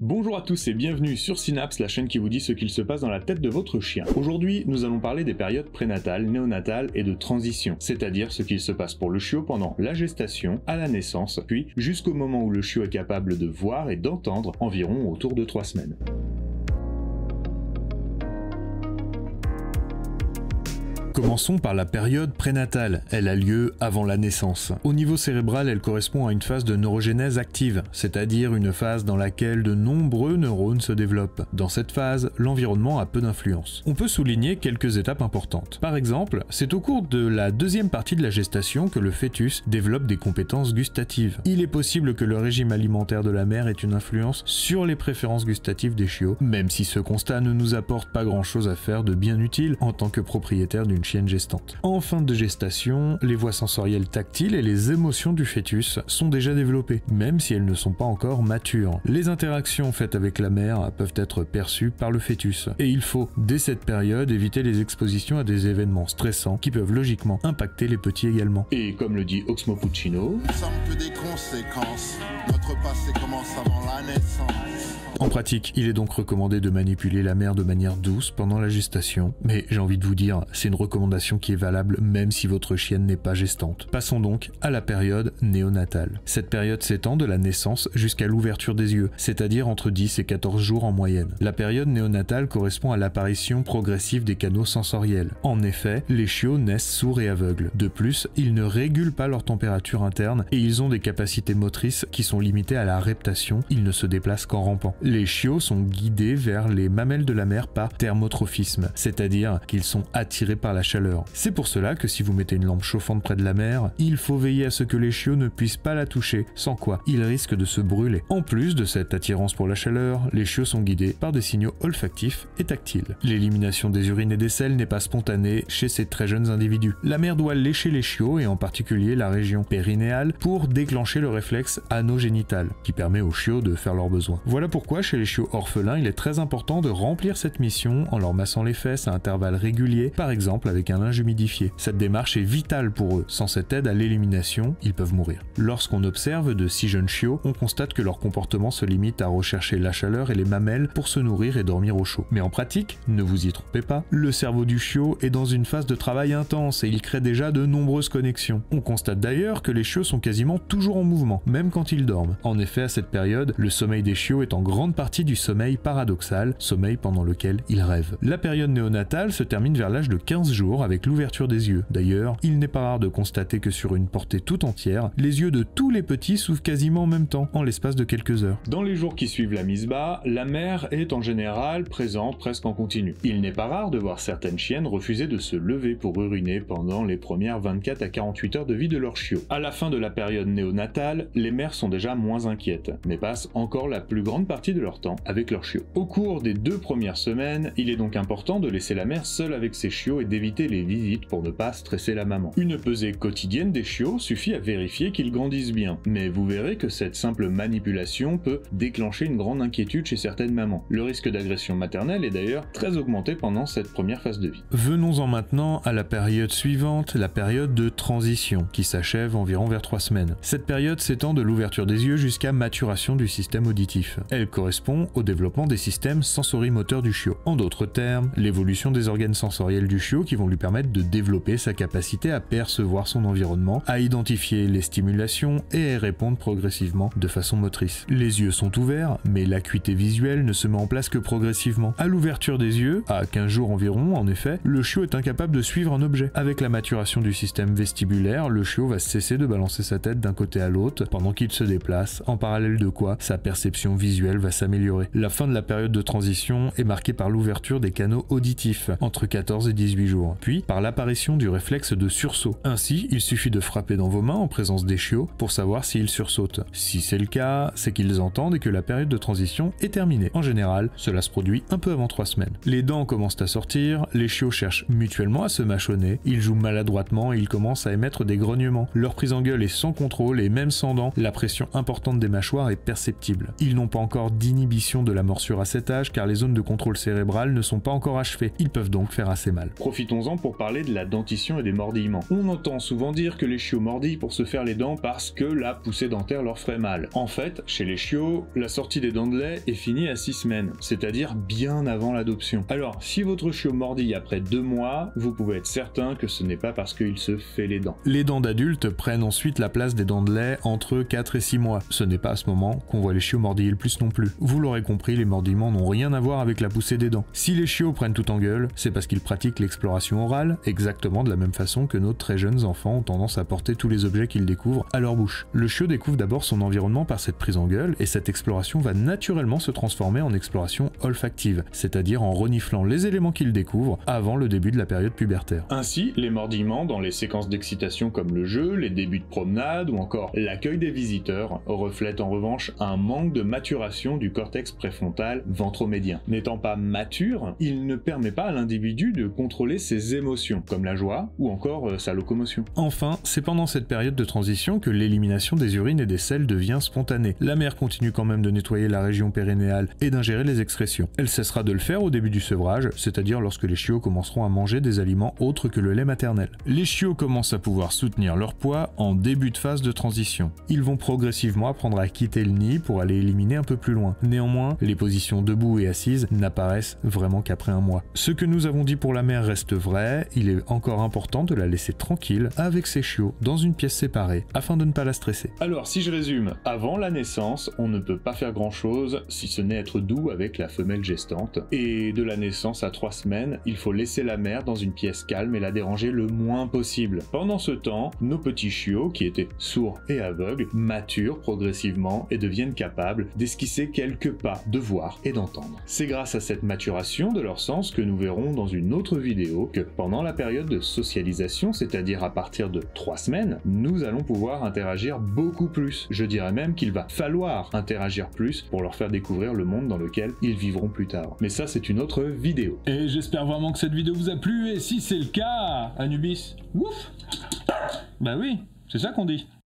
Bonjour à tous et bienvenue sur Synapse, la chaîne qui vous dit ce qu'il se passe dans la tête de votre chien. Aujourd'hui, nous allons parler des périodes prénatales, néonatales et de transition, c'est-à-dire ce qu'il se passe pour le chiot pendant la gestation, à la naissance, puis jusqu'au moment où le chiot est capable de voir et d'entendre, environ autour de 3 semaines. Commençons par la période prénatale, elle a lieu avant la naissance. Au niveau cérébral, elle correspond à une phase de neurogénèse active, c'est-à-dire une phase dans laquelle de nombreux neurones se développent. Dans cette phase, l'environnement a peu d'influence. On peut souligner quelques étapes importantes. Par exemple, c'est au cours de la deuxième partie de la gestation que le fœtus développe des compétences gustatives. Il est possible que le régime alimentaire de la mère ait une influence sur les préférences gustatives des chiots, même si ce constat ne nous apporte pas grand-chose à faire de bien utile en tant que propriétaire d'une chienne gestante. En fin de gestation, les voies sensorielles tactiles et les émotions du fœtus sont déjà développées, même si elles ne sont pas encore matures. Les interactions faites avec la mère peuvent être perçues par le fœtus, et il faut, dès cette période, éviter les expositions à des événements stressants qui peuvent logiquement impacter les petits également. Et comme le dit Oxmo Puccino, nous sommes que des conséquences, notre passé commence avant la naissance. En pratique, il est donc recommandé de manipuler la mère de manière douce pendant la gestation, mais j'ai envie de vous dire, c'est une recommandation qui est valable même si votre chienne n'est pas gestante. Passons donc à la période néonatale. Cette période s'étend de la naissance jusqu'à l'ouverture des yeux, c'est-à-dire entre 10 et 14 jours en moyenne. La période néonatale correspond à l'apparition progressive des canaux sensoriels. En effet, les chiots naissent sourds et aveugles. De plus, ils ne régulent pas leur température interne et ils ont des capacités motrices qui sont limitées à la reptation, ils ne se déplacent qu'en rampant. Les chiots sont guidés vers les mamelles de la mère par thermotrophisme, c'est-à-dire qu'ils sont attirés par la chaleur. C'est pour cela que si vous mettez une lampe chauffante près de la mère, il faut veiller à ce que les chiots ne puissent pas la toucher, sans quoi ils risquent de se brûler. En plus de cette attirance pour la chaleur, les chiots sont guidés par des signaux olfactifs et tactiles. L'élimination des urines et des selles n'est pas spontanée chez ces très jeunes individus. La mère doit lécher les chiots et en particulier la région périnéale pour déclencher le réflexe anogénital, qui permet aux chiots de faire leurs besoins. Voilà pourquoi chez les chiots orphelins, il est très important de remplir cette mission en leur massant les fesses à intervalles réguliers, par exemple avec un linge humidifié. Cette démarche est vitale pour eux. Sans cette aide à l'élimination, ils peuvent mourir. Lorsqu'on observe de si jeunes chiots, on constate que leur comportement se limite à rechercher la chaleur et les mamelles pour se nourrir et dormir au chaud. Mais en pratique, ne vous y trompez pas, le cerveau du chiot est dans une phase de travail intense et il crée déjà de nombreuses connexions. On constate d'ailleurs que les chiots sont quasiment toujours en mouvement, même quand ils dorment. En effet, à cette période, le sommeil des chiots est en grande partie du sommeil paradoxal, sommeil pendant lequel ils rêvent. La période néonatale se termine vers l'âge de 15 jours avec l'ouverture des yeux. D'ailleurs, il n'est pas rare de constater que sur une portée tout entière, les yeux de tous les petits s'ouvrent quasiment en même temps, en l'espace de quelques heures. Dans les jours qui suivent la mise bas, la mère est en général présente presque en continu. Il n'est pas rare de voir certaines chiennes refuser de se lever pour uriner pendant les premières 24 à 48 heures de vie de leur chiot. À la fin de la période néonatale, les mères sont déjà moins inquiètes, mais passent encore la plus grande partie de leur temps avec leurs chiots. Au cours des 2 premières semaines, il est donc important de laisser la mère seule avec ses chiots et d'éviter les visites pour ne pas stresser la maman. Une pesée quotidienne des chiots suffit à vérifier qu'ils grandissent bien, mais vous verrez que cette simple manipulation peut déclencher une grande inquiétude chez certaines mamans. Le risque d'agression maternelle est d'ailleurs très augmenté pendant cette première phase de vie. Venons-en maintenant à la période suivante, la période de transition, qui s'achève environ vers 3 semaines. Cette période s'étend de l'ouverture des yeux jusqu'à maturation du système auditif. Elle correspond au développement des systèmes sensorimoteurs du chiot. En d'autres termes, l'évolution des organes sensoriels du chiot qui vont lui permettre de développer sa capacité à percevoir son environnement, à identifier les stimulations et à y répondre progressivement de façon motrice. Les yeux sont ouverts, mais l'acuité visuelle ne se met en place que progressivement. À l'ouverture des yeux, à 15 jours environ, en effet, le chiot est incapable de suivre un objet. Avec la maturation du système vestibulaire, le chiot va cesser de balancer sa tête d'un côté à l'autre pendant qu'il se déplace, en parallèle de quoi sa perception visuelle va s'améliorer. La fin de la période de transition est marquée par l'ouverture des canaux auditifs, entre 14 et 18 jours, puis par l'apparition du réflexe de sursaut. Ainsi, il suffit de frapper dans vos mains en présence des chiots pour savoir s'ils sursautent. Si c'est le cas, c'est qu'ils entendent et que la période de transition est terminée. En général, cela se produit un peu avant 3 semaines. Les dents commencent à sortir, les chiots cherchent mutuellement à se mâchonner, ils jouent maladroitement et ils commencent à émettre des grognements. Leur prise en gueule est sans contrôle et même sans dents, la pression importante des mâchoires est perceptible. Ils n'ont pas encore d'inhibition de la morsure à cet âge car les zones de contrôle cérébral ne sont pas encore achevées, ils peuvent donc faire assez mal. Profitons-en pour parler de la dentition et des mordillements. On entend souvent dire que les chiots mordillent pour se faire les dents parce que la poussée dentaire leur ferait mal. En fait, chez les chiots, la sortie des dents de lait est finie à 6 semaines, c'est-à-dire bien avant l'adoption. Alors, si votre chiot mordille après 2 mois, vous pouvez être certain que ce n'est pas parce qu'il se fait les dents. Les dents d'adultes prennent ensuite la place des dents de lait entre 4 et 6 mois. Ce n'est pas à ce moment qu'on voit les chiots mordiller le plus non plus. Vous l'aurez compris, les mordillements n'ont rien à voir avec la poussée des dents. Si les chiots prennent tout en gueule, c'est parce qu'ils pratiquent l'exploration orale, exactement de la même façon que nos très jeunes enfants ont tendance à porter tous les objets qu'ils découvrent à leur bouche. Le chiot découvre d'abord son environnement par cette prise en gueule, et cette exploration va naturellement se transformer en exploration olfactive, c'est-à-dire en reniflant les éléments qu'il découvre avant le début de la période pubertaire. Ainsi, les mordillements dans les séquences d'excitation comme le jeu, les débuts de promenade ou encore l'accueil des visiteurs reflètent en revanche un manque de maturation du cortex préfrontal ventromédien. N'étant pas mature, il ne permet pas à l'individu de contrôler ses émotions, comme la joie ou encore sa locomotion. Enfin, c'est pendant cette période de transition que l'élimination des urines et des selles devient spontanée. La mère continue quand même de nettoyer la région périnéale et d'ingérer les excrétions. Elle cessera de le faire au début du sevrage, c'est-à-dire lorsque les chiots commenceront à manger des aliments autres que le lait maternel. Les chiots commencent à pouvoir soutenir leur poids en début de phase de transition. Ils vont progressivement apprendre à quitter le nid pour aller éliminer un peu plus loin. Néanmoins, les positions debout et assises n'apparaissent vraiment qu'après un mois. Ce que nous avons dit pour la mère reste vrai, il est encore important de la laisser tranquille avec ses chiots dans une pièce séparée afin de ne pas la stresser. Alors si je résume, avant la naissance, on ne peut pas faire grand chose si ce n'est être doux avec la femelle gestante, et de la naissance à 3 semaines, il faut laisser la mère dans une pièce calme et la déranger le moins possible. Pendant ce temps, nos petits chiots, qui étaient sourds et aveugles, maturent progressivement et deviennent capables d'esquisser quelques pas, de voir et d'entendre. C'est grâce à cette maturation de leur sens que nous verrons dans une autre vidéo que pendant la période de socialisation, c'est-à-dire à partir de 3 semaines, nous allons pouvoir interagir beaucoup plus. Je dirais même qu'il va falloir interagir plus pour leur faire découvrir le monde dans lequel ils vivront plus tard. Mais ça, c'est une autre vidéo. Et j'espère vraiment que cette vidéo vous a plu, et si c'est le cas, Anubis, ouf, bah oui, c'est ça qu'on dit.